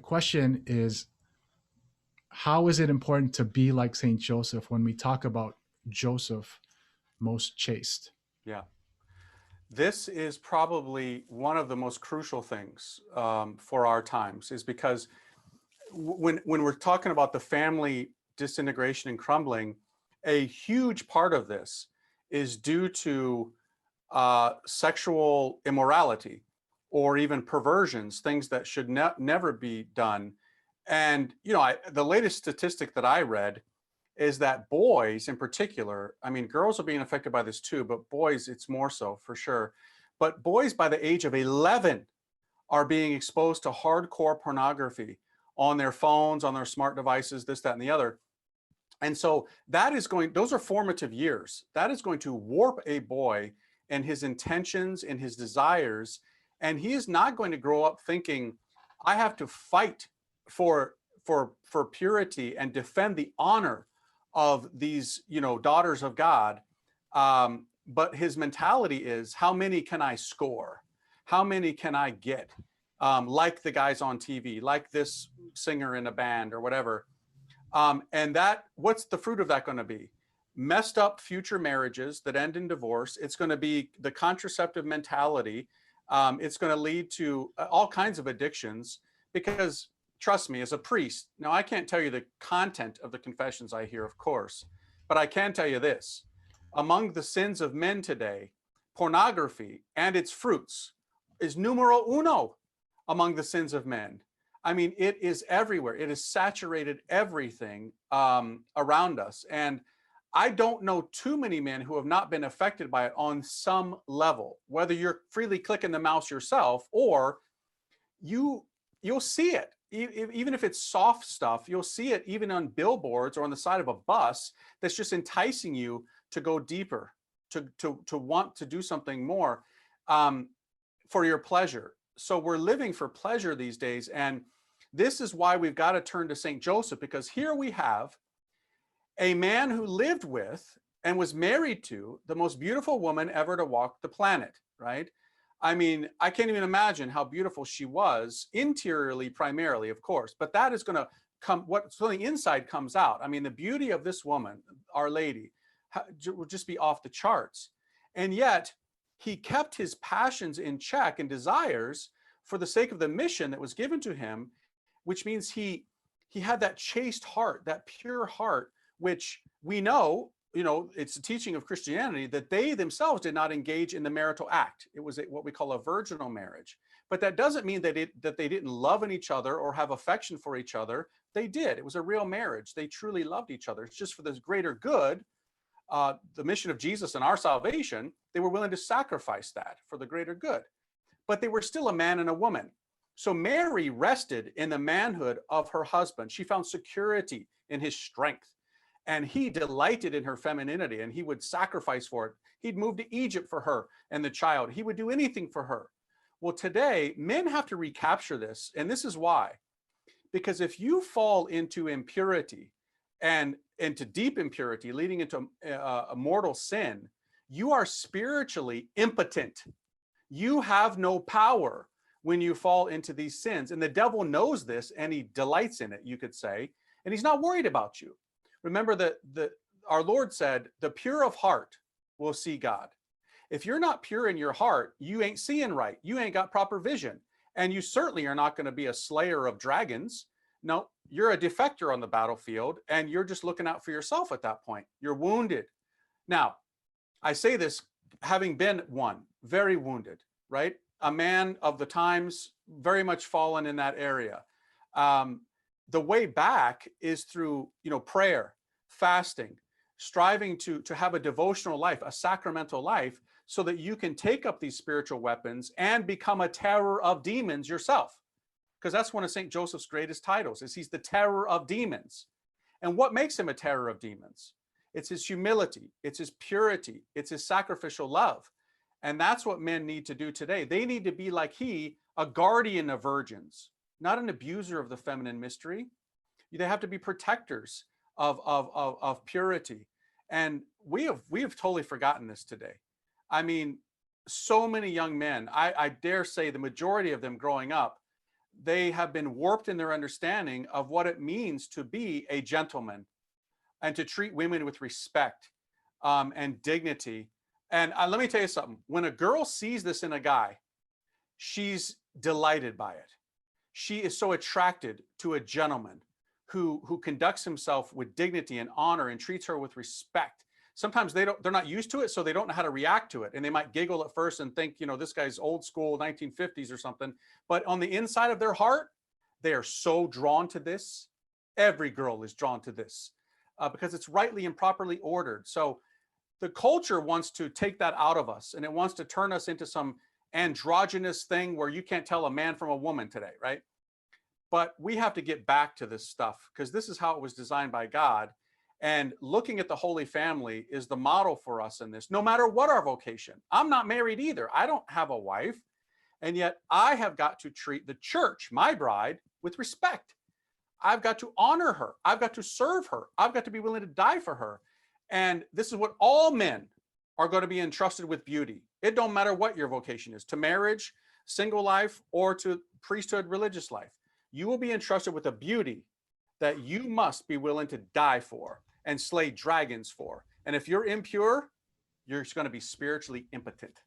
question is, how is it important to be like Saint Joseph when we talk about Joseph most chaste? Yeah. This is probably one of the most crucial things for our times, is because when we're talking about the family disintegration and crumbling, a huge part of this is due to sexual immorality or even perversions, things that should never be done. And the latest statistic that I read is that boys in particular, I mean, girls are being affected by this too, but boys, it's more so for sure. But boys by the age of 11 are being exposed to hardcore pornography on their phones, on their smart devices, this, that, and the other. And so those are formative years. That is going to warp a boy and his intentions and his desires. And he is not going to grow up thinking, I have to fight for purity and defend the honor of these, daughters of God. But his mentality is, how many can I score? How many can I get? Like the guys on TV, like this singer in a band or whatever. And what's the fruit of that going to be? Messed up future marriages that end in divorce. It's going to be the contraceptive mentality. It's going to lead to all kinds of addictions, because trust me, as a priest, now I can't tell you the content of the confessions I hear, of course, but I can tell you this. Among the sins of men today, pornography and its fruits is numero uno among the sins of men. I mean, it is everywhere. It has saturated everything around us. And I don't know too many men who have not been affected by it on some level, whether you're freely clicking the mouse yourself or you'll see it. Even if it's soft stuff, you'll see it even on billboards or on the side of a bus that's just enticing you to go deeper, to want to do something more for your pleasure. So we're living for pleasure these days. And this is why we've got to turn to St. Joseph, because here we have a man who lived with and was married to the most beautiful woman ever to walk the planet, right? I mean, I can't even imagine how beautiful she was, interiorly primarily, of course, but that is going to come, what's on the inside comes out. I mean, the beauty of this woman, Our Lady, will just be off the charts. And yet he kept his passions in check and desires for the sake of the mission that was given to him, which means he had that chaste heart, that pure heart, which we know, it's a teaching of Christianity that they themselves did not engage in the marital act. It was what we call a virginal marriage. But that doesn't mean that they didn't love each other or have affection for each other. They did. It was a real marriage. They truly loved each other. It's just for this greater good, the mission of Jesus and our salvation, they were willing to sacrifice that for the greater good. But they were still a man and a woman. So Mary rested in the manhood of her husband. She found security in his strength. And he delighted in her femininity, and he would sacrifice for it. He'd move to Egypt for her and the child. He would do anything for her. Well, today, men have to recapture this. And this is why. Because if you fall into impurity and into deep impurity, leading into a mortal sin, you are spiritually impotent. You have no power when you fall into these sins. And the devil knows this, and he delights in it, you could say. And he's not worried about you. Remember that our Lord said, the pure of heart will see God. If you're not pure in your heart, you ain't seeing right. You ain't got proper vision. And you certainly are not going to be a slayer of dragons. No, you're a defector on the battlefield, and you're just looking out for yourself at that point. You're wounded. Now, I say this having been one, very wounded, right? A man of the times, very much fallen in that area. The way back is through, prayer, fasting, striving to have a devotional life, a sacramental life, so that you can take up these spiritual weapons and become a terror of demons yourself. Because that's one of St. Joseph's greatest titles, is he's the terror of demons. And what makes him a terror of demons? It's his humility, it's his purity, it's his sacrificial love. And that's what men need to do today. They need to be like he, a guardian of virgins, not an abuser of the feminine mystery. They have to be protectors of purity. And we have totally forgotten this today. I mean, so many young men, I dare say the majority of them growing up, they have been warped in their understanding of what it means to be a gentleman and to treat women with respect and dignity. And let me tell you something, when a girl sees this in a guy, she's delighted by it. She is so attracted to a gentleman who conducts himself with dignity and honor and treats her with respect. Sometimes they're not used to it, so they don't know how to react to it. And they might giggle at first and think, this guy's old school 1950s or something. But on the inside of their heart, they are so drawn to this. Every girl is drawn to this because it's rightly and properly ordered. So the culture wants to take that out of us, and it wants to turn us into some androgynous thing where you can't tell a man from a woman today, right? But we have to get back to this stuff because this is how it was designed by God. And looking at the Holy Family is the model for us in this, no matter what our vocation. I'm not married either. I don't have a wife. And yet I have got to treat the church, my bride, with respect. I've got to honor her. I've got to serve her. I've got to be willing to die for her. And this is what all men are going to be entrusted with: beauty. It don't matter what your vocation is, to marriage, single life, or to priesthood, religious life. You will be entrusted with a beauty that you must be willing to die for and slay dragons for. And if you're impure, you're going to be spiritually impotent.